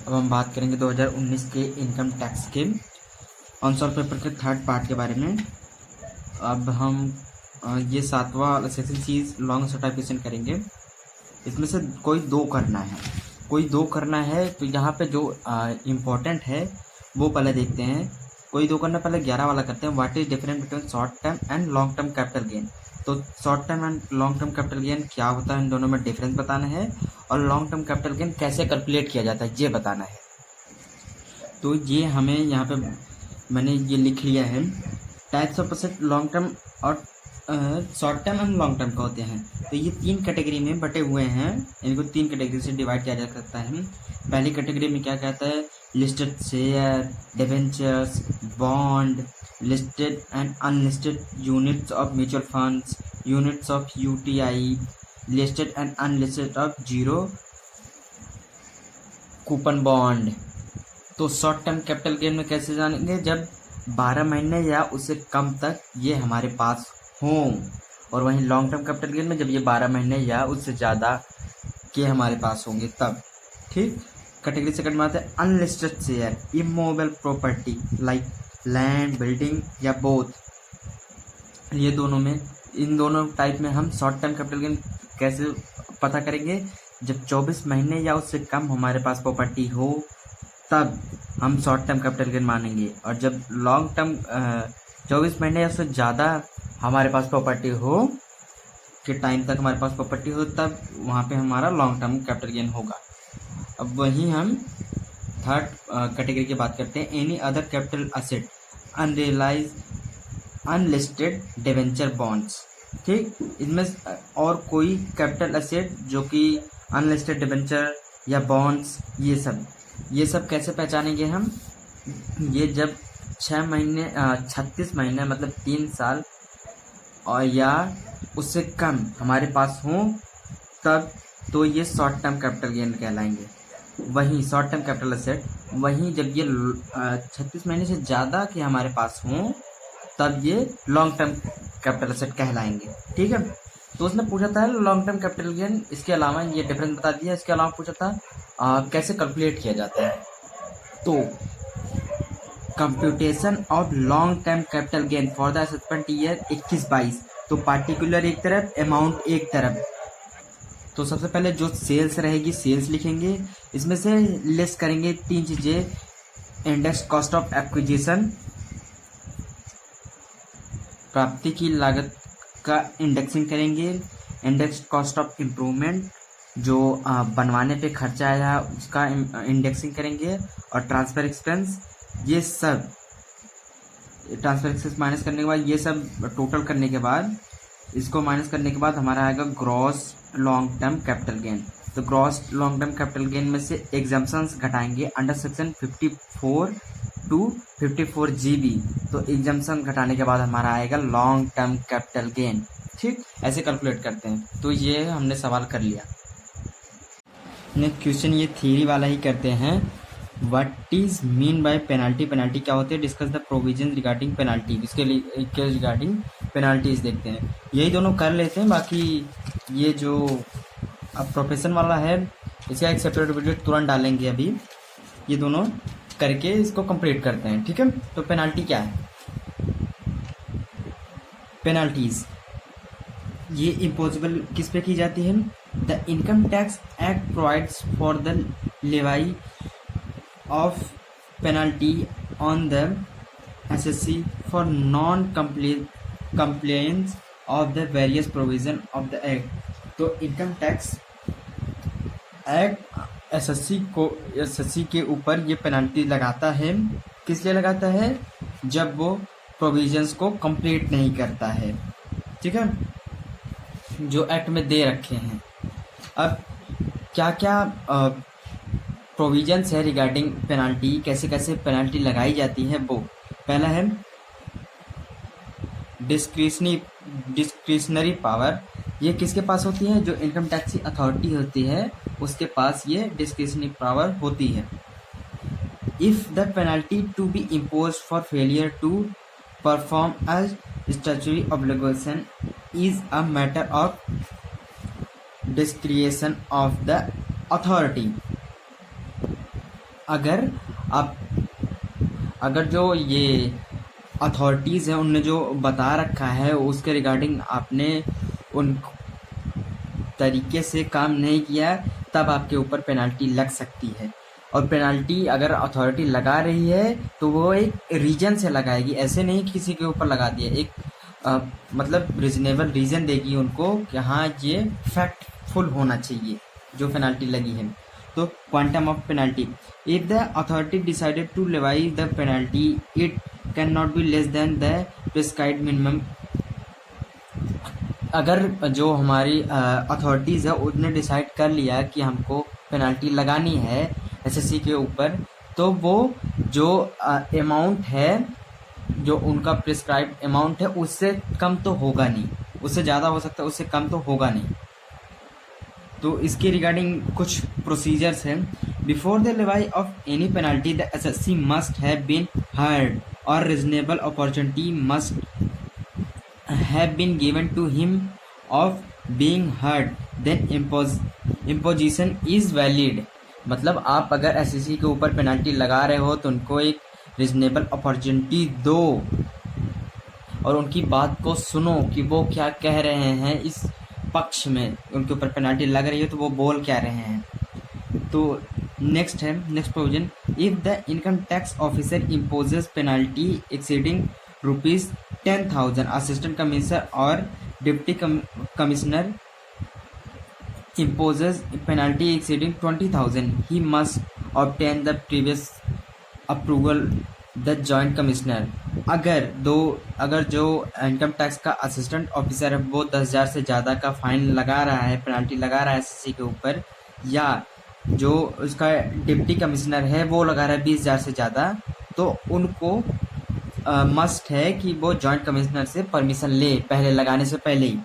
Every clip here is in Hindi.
अब हम बात करेंगे 2019 के इनकम टैक्स के आंसर पेपर के थर्ड पार्ट के बारे में। अब हम ये 7वां सेक्शन चीज लॉन्ग सर्टिफिकेशन करेंगे। इसमें से कोई दो करना है तो यहाँ पे जो इम्पोर्टेंट है वो पहले देखते हैं। कोई दो करना, पहले 11 वाला करते हैं। What is difference between short term and long term capital gain. तो short term and long term capital gain क्या होता है, इन दोनों में डिफरेंस बताना है, और लॉन्ग टर्म कैपिटल गेन कैसे कैलकुलेट किया जाता है ये बताना है। तो ये हमें यहाँ पे मैंने ये लिख लिया है। Types of asset long term और short term and long term का होते हैं। तो ये 3 कैटेगरी में बटे हुए हैं। इनको 3 कैटेगरी से डिवाइड किया जा सकता है। पहली कैटेगरी में क्या कहता है, listed share, debentures, bond, listed and unlisted units of mutual funds, units of UTI, listed and unlisted of zero coupon bond. तो शॉर्ट टर्म कैपिटल गेन में कैसे जानेंगे, जब 12 महीने या उससे कम तक ये हमारे पास हों। और वहीं लॉन्ग टर्म कैपिटल गेन में जब ये 12 महीने या उससे ज़्यादा के हमारे पास होंगे तब। ठीक, कैटेगरी सेकंड में आते हैं unlisted share, immovable property like land, building या बोथ। ये दोनों में, इन दोनों टाइप में हम शॉर्ट टर्म कैपिटल गेन कैसे पता करेंगे, जब 24 महीने या उससे कम हमारे पास प्रॉपर्टी हो तब हम शॉर्ट टर्म कैपिटल गेन मानेंगे। और जब लॉन्ग टर्म 24 महीने या उससे ज़्यादा हमारे पास प्रॉपर्टी हो के टाइम तक हमारे पास प्रॉपर्टी हो तब वहाँ पे हमारा लॉन्ग टर्म कैपिटल गेन होगा। अब वहीं हम थर्ड कैटेगरी की बात करते हैं, any other capital asset, unrealised unlisted debenture bonds. ठीक, इसमें और कोई कैपिटल असेट जो कि अनलिस्टेड डिवेंचर या बॉन्ड्स, ये सब कैसे पहचानेंगे हम, ये जब 36 महीने मतलब 3 साल और या उससे कम हमारे पास हों तब तो ये शॉर्ट टर्म कैपिटल गेन कहलाएंगे। वहीं शॉर्ट टर्म कैपिटल असेट, वहीं जब ये 36 महीने से ज़्यादा के हमारे पास हों तब ये लॉन्ग टर्म कैपिटल असेट कहलाएंगे। ठीक है, तो उसने पूछा था लॉन्ग टर्म कैपिटल गेन, इसके अलावा ये डिफरेंस बता दिया। इसके अलावा पूछा था कैसे कैलकुलेट किया जाता है। तो computation of long term capital gain for the assessment year 21-22। तो पार्टिकुलर एक तरफ, अमाउंट एक तरफ। तो सबसे पहले जो सेल्स रहेगी, सेल्स लिखेंगे। इसमें से लिस्ट करेंगे 3 चीज़ें, इंडेक्स कॉस्ट ऑफ एक्विजिशन, प्राप्ति की लागत का इंडेक्सिंग करेंगे, इंडेक्स कॉस्ट ऑफ इम्प्रूवमेंट, जो बनवाने पे खर्चा आया उसका इंडेक्सिंग करेंगे, और ट्रांसफ़र एक्सपेंस। ये सब ट्रांसफ़र एक्सपेंस माइनस करने के बाद, ये सब टोटल करने के बाद, इसको माइनस करने के बाद हमारा आएगा gross long term capital gain. तो gross long term capital gain में से एग्जम्पशंस घटाएंगे अंडर सेक्शन 54 to 54 GB। तो एग्जम्पशन घटाने के बाद हमारा आएगा लॉन्ग टर्म कैपिटल गेन। ठीक, ऐसे कैलकुलेट करते हैं। तो ये हमने सवाल कर लिया। नेक्स्ट क्वेश्चन ये थ्योरी वाला ही करते हैं। What is mean by penalty, penalty क्या होती है, discuss the provision regarding penalty. इसके लिए रिगार्डिंग पेनाल्टीज देखते हैं। यही दोनों कर लेते हैं, बाकी ये जो अब प्रोफेशन वाला है इसका एक सेपरेट वीडियो तुरंत डालेंगे। अभी ये दोनों करके इसको कंप्लीट करते हैं। ठीक है, तो पेनाल्टी क्या है, पेनाल्टीज ये इम्पोजिबल किस पे की जाती है। The income tax act provides for the लेवाई of penalty on the SSC for non-compliance of the various provision of the act। तो इनकम टैक्स एक्ट एसएससी के ऊपर ये पेनल्टी लगाता है। किस लिए लगाता है, जब वो प्रोविजंस को कंप्लीट नहीं करता है। ठीक है, जो एक्ट में दे रखे हैं। अब क्या क्या प्रोविजंस है रिगार्डिंग पेनाल्टी, कैसे कैसे पेनाल्टी लगाई जाती है वो। पहला है डिस्क्रिशनरी पावर। ये किसके पास होती है, जो इनकम टैक्स की अथॉरिटी होती है उसके पास ये डिस्क्रिशनरी पावर होती है। If the penalty to be impose for failure to perform as statutory obligation is a matter of discretion of the authority. अगर आप अगर जो ये अथॉरिटीज़ हैं उनने जो बता रखा है उसके रिगार्डिंग आपने उन तरीके से काम नहीं किया, तब आपके ऊपर पेनल्टी लग सकती है। और पेनल्टी अगर अथॉरिटी लगा रही है तो वो एक रीजन से लगाएगी, ऐसे नहीं किसी के ऊपर लगा दिया, एक मतलब रीजनेबल रीज़न देगी उनको कि हाँ ये फैक्टफुल होना चाहिए जो पेनल्टी लगी है। तो quantum of penalty, if the authority decided to levy the penalty it can not be less than the prescribed minimum. अगर जो हमारी अथॉरिटीज़ है उसने डिसाइड कर लिया कि हमको पेनल्टी लगानी है एसएससी के ऊपर, तो वो जो अमाउंट है, जो उनका प्रिस्क्राइब्ड अमाउंट है, उससे कम तो होगा नहीं, उससे ज़्यादा हो सकता है, उससे कम तो होगा नहीं। तो इसके रिगार्डिंग कुछ प्रोसीजर्स हैं। Before the levy of any penalty the SSC must have been heard और reasonable opportunity must have been given to him of being heard, then imposition is valid। मतलब आप अगर एसएससी के ऊपर पेनल्टी लगा रहे हो तो उनको एक रीजनेबल अपॉर्चुनिटी दो और उनकी बात को सुनो कि वो क्या कह रहे हैं, इस पक्ष में उनके ऊपर पेनल्टी लग रही है तो वो बोल क्या रहे हैं। तो next provision, if the income tax officer imposes penalty exceeding ₹10,000, assistant commissioner और deputy commissioner imposes penalty exceeding 20,000, he must obtain the previous approval the joint commissioner। अगर जो इनकम टैक्स का असिस्टेंट ऑफिसर है वो 10,000 से ज़्यादा का फाइन लगा रहा है, पेनल्टी लगा रहा है एसएससी के ऊपर, या जो उसका डिप्टी कमिश्नर है वो लगा रहा है 20,000 से ज़्यादा, तो उनको मस्ट है कि वो जॉइंट कमिश्नर से परमिशन ले पहले लगाने से पहले ही।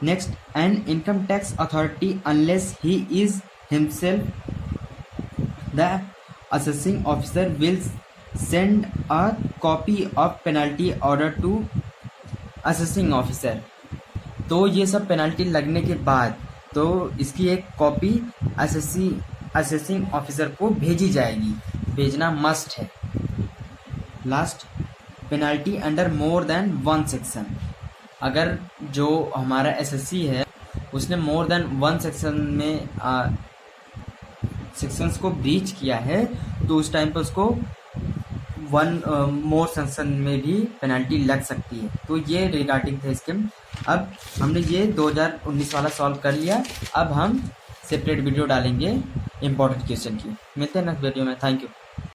Next, an income tax authority unless he is himself the assessing officer will send a copy of penalty order to assessing officer. तो ये सब पेनल्टी लगने के बाद तो इसकी एक कॉपी असेसिंग ऑफिसर को भेजी जाएगी, भेजना मस्ट है। Last, penalty under more than 1 section, अगर जो हमारा एसएससी है उसने मोर देन 1 सेक्शन में सेक्शंस को ब्रीच किया है तो उस टाइम पर उसको 1 मोर सेक्शन में भी पेनल्टी लग सकती है। तो ये रिगार्डिंग थे इसके। अब हमने ये 2019 वाला सॉल्व कर लिया, अब हम सेपरेट वीडियो डालेंगे इम्पोर्टेंट क्वेश्चन की। मिलते हैं नेक्स्ट वीडियो में। Thank you.